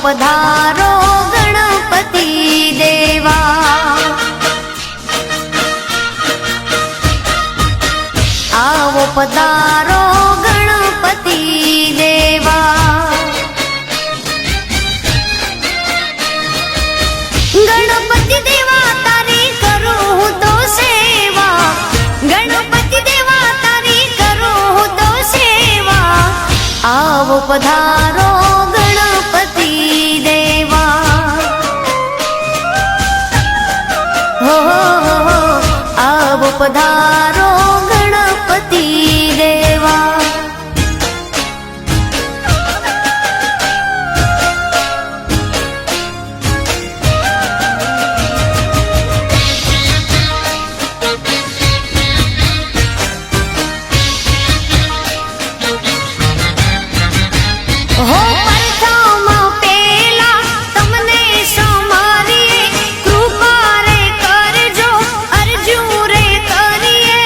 पधारो गणपति देवा। आवो पधारो गणपति देवा। गणपति देवा तारी करूं हूँ तो सेवा। गणपति देवा तारी करूं हूँ तो सेवा। आवो पधारो गणपति देवा। हो आवो पधारो गणपति देवा। हो प्रथम पेला तमने समारिए कृपा रे करजो अर्जू रे करिए।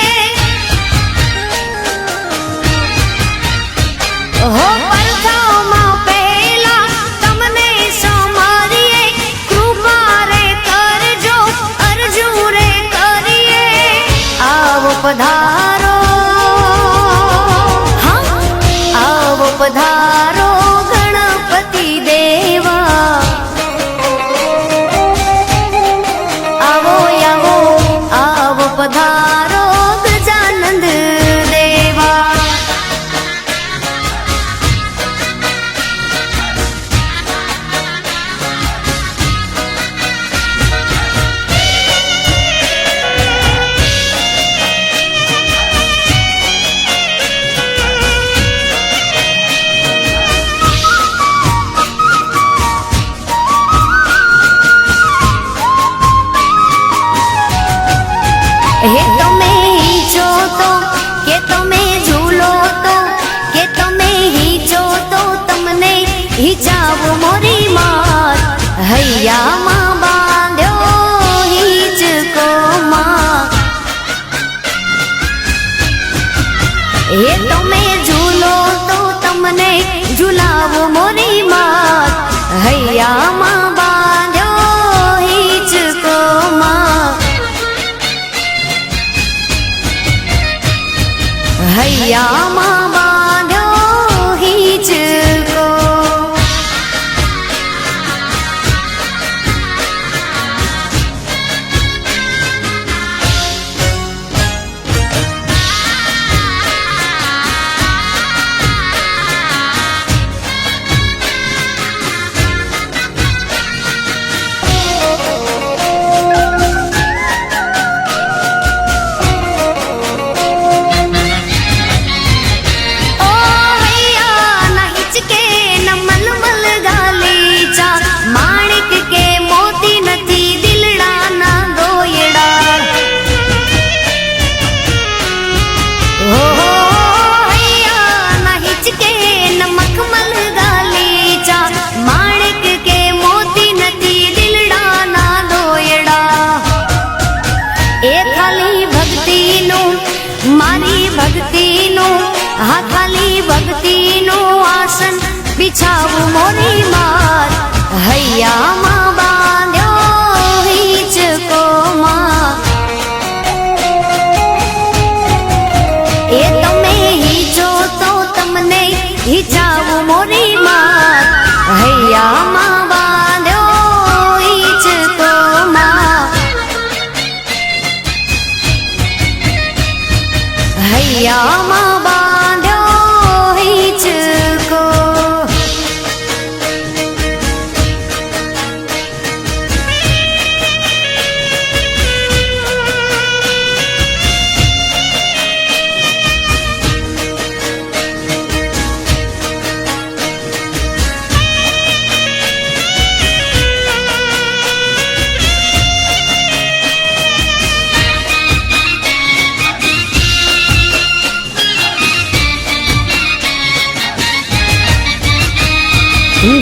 हो प्रथम पेला तमने समारिए कृपा रे करजो अर्जू रे करिए। आवो पधारो हाँ आवो पधारो गणपति देवा। आवो आवो आवो पधारो गजानंद देवा। हे તમે હીચો તો કે તમે ઝૂલો તો કે તમે હીચો તો તમને હિચાવો મોરી માત હૈયામાં બાંધ્યો હિચકો માં। हे તમે ઝૂલો તો તમને ઝુલાવો મોરી માત હૈયામાં બાંધ્યો હિચકો માં। હૈયામાં બાંધ્યો હિચકો। मारी भक्ति नो हाँ खाली भक्ति नो आसन बिछावू मोरी मात हैया माँ बांध्यो हिचको माँ। ए तमे हिचो तो तमने हिचावू मोरी मात हैया माँ बांध्यो हिचको माँ। हैया माँ बांध्यो हिचको।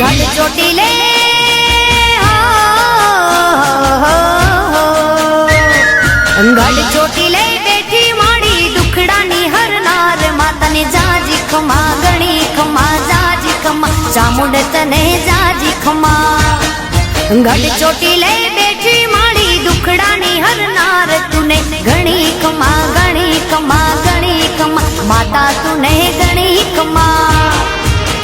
घट चोटीले घट चोटीले बैठी माड़ी दुखड़ा नी हर नार माता ने जाजी खमा गणी खमा जाजी खमा ચામુંડ તને જાજી ખમા ગઢ ચોટી લઈ બેઠી માડી દુખડાની હરનાર તુને ઘણી ખમા ઘણી ખમા ઘણી ખમા માતા તુને ઘણી ખમા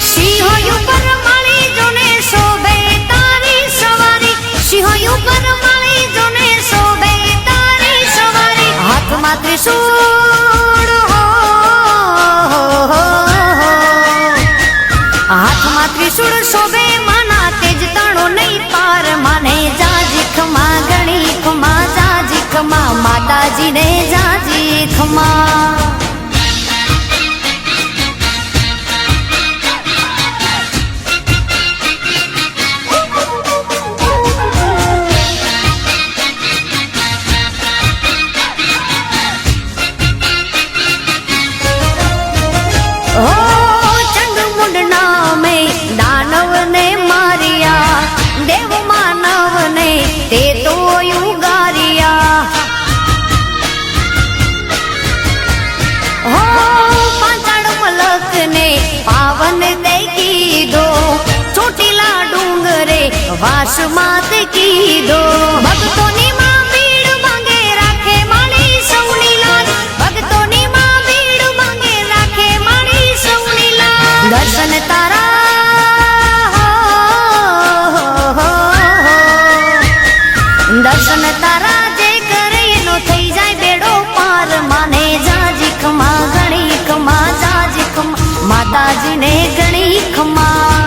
સિંહો ઉપર માળી જોને શોભે તારી સવારી સિંહો ઉપર માળી જોને શોભે તારી સવારી હાથમાં ત્રિશૂળ હાથમાં ત્રિશૂળ શોભે માના તેજ તાણો નહીં પાર માને જાજી ખમા ઘણી ખમા જાજી ખમા માતાજીને જાજી ખમા તે તો યુગારિયા હો પાંચાળ મલક ને પાવન દે કીધો ચોટીલા ડુંગરે વાસ માત કીધો ભક્તોની માં ભીડ ભાંગે રાખે માળી સૌની લાજ ભક્તોની માં ભીડ ભાંગે રાખે માળી સૌની લાજ દર્શન તારા દર્શન તારા જે કરે એનો થઈ જાય બેડો પાર માને જાજી ખમા ઘણી ખમા જાજી ખમા માતાજીને ઘણી ખમા